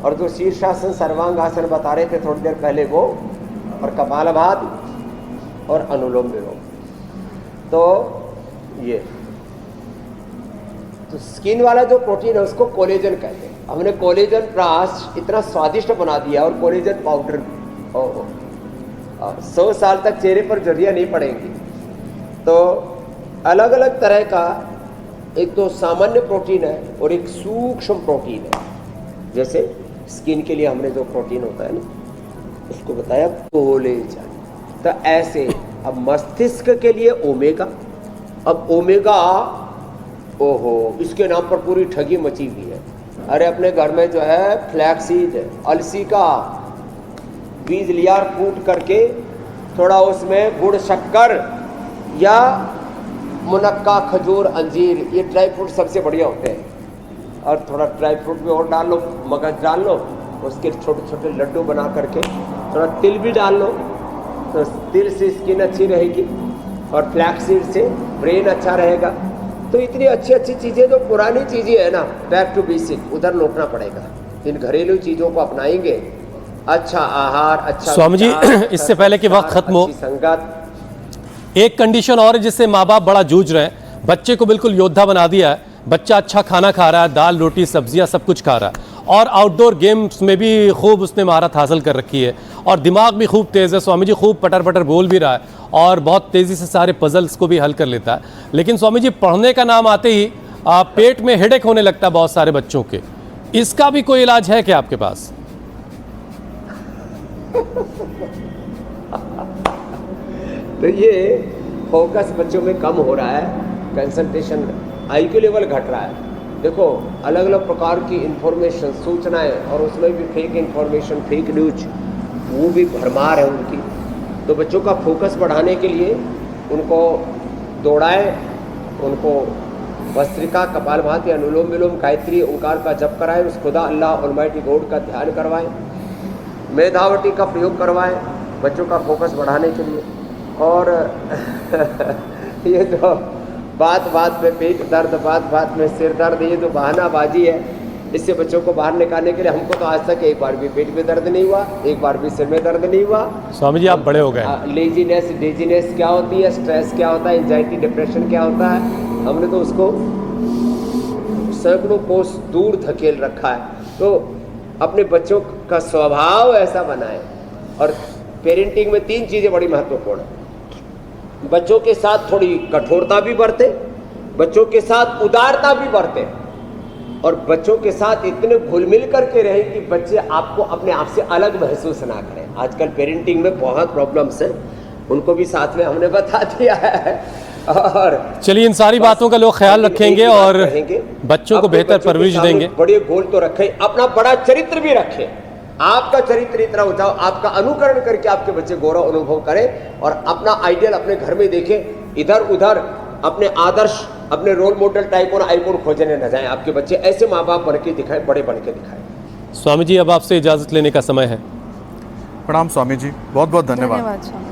और जो शीर्षासन, सर्वांगासन बता रहे थे थोड़ी देर पहले वो, और कपालभाति और अनुलोम विलोम, तो ये तो स्किन वाला जो प्रोटीन है उसको कोलेजन कहते हैं। हमने कोलेजन प्राश इतना स्वादिष्ट बना दिया, और कोलेजन पाउडर 100 साल तक चेहरे पर झुर्रियाँ नहीं पड़ेंगी। तो अलग अलग तरह का, एक तो सामान्य प्रोटीन है और एक सूक्ष्म प्रोटीन है। जैसे स्किन के लिए हमने जो प्रोटीन होता है ना, उसको बताया कोलेजन। तो ऐसे अब मस्तिष्क के लिए ओमेगा, अब ओमेगा, ओहो, इसके नाम पर पूरी ठगी मची हुई है। अरे अपने घर में जो है फ्लैक्सीड, अलसी का बीज लिया, कूट करके थोड़ा उसमें गुड़, शक्कर या मुनक्का, खजूर, अंजीर, ये ड्राई फ्रूट सबसे बढ़िया होते हैं। और थोड़ा ड्राई फ्रूट में और डाल लो, मगज डाल लो, उसके छोटे छोटे लड्डू बना करके, थोड़ा तिल भी डाल लो, तो तिल से स्किन अच्छी रहेगी और फ्लैक्सीड से ब्रेन अच्छा रहेगा। तो इतनी अच्छी अच्छी चीज़ें, जो पुरानी चीज़ें हैं ना, बैक टू बेसिक, उधर लौटना पड़ेगा। इन घरेलू चीज़ों को अपनाएंगे, अच्छा आहार, अच्छा स्वामी जी, विचार, इससे पहले कि वक्त खत्म हो, अच्छी संगत। एक कंडीशन और है जिससे माँ बाप बड़ा जूझ रहे हैं। बच्चे को बिल्कुल योद्धा बना दिया है, बच्चा अच्छा खाना खा रहा है, दाल रोटी सब्जियां सब कुछ खा रहा है, और आउटडोर गेम्स में भी खूब उसने महारत हासिल कर रखी है, और दिमाग भी खूब तेज़ है। स्वामी जी खूब पटर पटर बोल भी रहा है और बहुत तेज़ी से सारे पजल्स को भी हल कर लेता है। लेकिन स्वामी जी, पढ़ने का नाम आते ही पेट में हेडेक होने लगता है बहुत सारे बच्चों के। इसका भी कोई इलाज है क्या आपके पास? तो ये फोकस बच्चों में कम हो रहा है, कंसंट्रेशन, IQ लेवल घट रहा है। देखो, अलग अलग प्रकार की इंफॉर्मेशन, सूचनाएं, और उसमें भी फेक इंफॉर्मेशन, फेक न्यूज, वो भी भरमार है उनकी। तो बच्चों का फोकस बढ़ाने के लिए उनको दौड़ाएं, उनको भस्त्रिका, कपालभाति, अनुलोम विलोम, गायत्री, ओंकार का जप कराएं, उस खुदा अल्लाह ऑलमाइटी गॉड का ध्यान करवाएं, मेधावटी का प्रयोग करवाएं बच्चों का फोकस बढ़ाने के लिए। और ये जो बात बात में पेट दर्द, बात बात में सिर दर्द, ये जो बहानाबाजी है, इससे बच्चों को बाहर निकालने के लिए हमको तो आज तक एक बार भी पेट में दर्द नहीं हुआ, एक बार भी सिर में दर्द नहीं हुआ। स्वामी जी, आप बड़े हो गए। लेजीनेस, डेजीनेस क्या होती है, स्ट्रेस क्या होता है, एंजाइटी, डिप्रेशन क्या होता है, हमने तो उसको सैकड़ों कोस दूर धकेल रखा है। तो अपने बच्चों का स्वभाव ऐसा बनाएं। और पेरेंटिंग में 3 चीज़ें बड़ी महत्वपूर्ण है। बच्चों के साथ थोड़ी कठोरता भी बरते, बच्चों के साथ उदारता भी बरते, और बच्चों के साथ इतने घुल मिल करके रहे कि बच्चे आपको अपने आप से अलग महसूस ना करें। आजकल पेरेंटिंग में बहुत प्रॉब्लम्स हैं, उनको भी साथ में हमने बता दिया है। और चलिए, इन सारी बातों का लोग ख्याल रखेंगे और बच्चों को बेहतर परवरिश देंगे। बड़े गोल तो रखें, अपना बड़ा चरित्र भी रखें। आपका चरित्र इतना हो जाओ, आपका अनुकरण करके आपके बच्चे गौरव अनुभव करें, और अपना आइडियल अपने घर में देखें। इधर उधर अपने आदर्श, अपने रोल मॉडल टाइप और आइकॉन खोजने न जाएं। आपके बच्चे ऐसे माँ बाप बन के दिखाएं, बड़े बन के दिखाएं। स्वामी जी, अब आपसे इजाजत लेने का समय है। प्रणाम स्वामी जी, बहुत बहुत धन्यवाद। धन्यवाद स्वामी।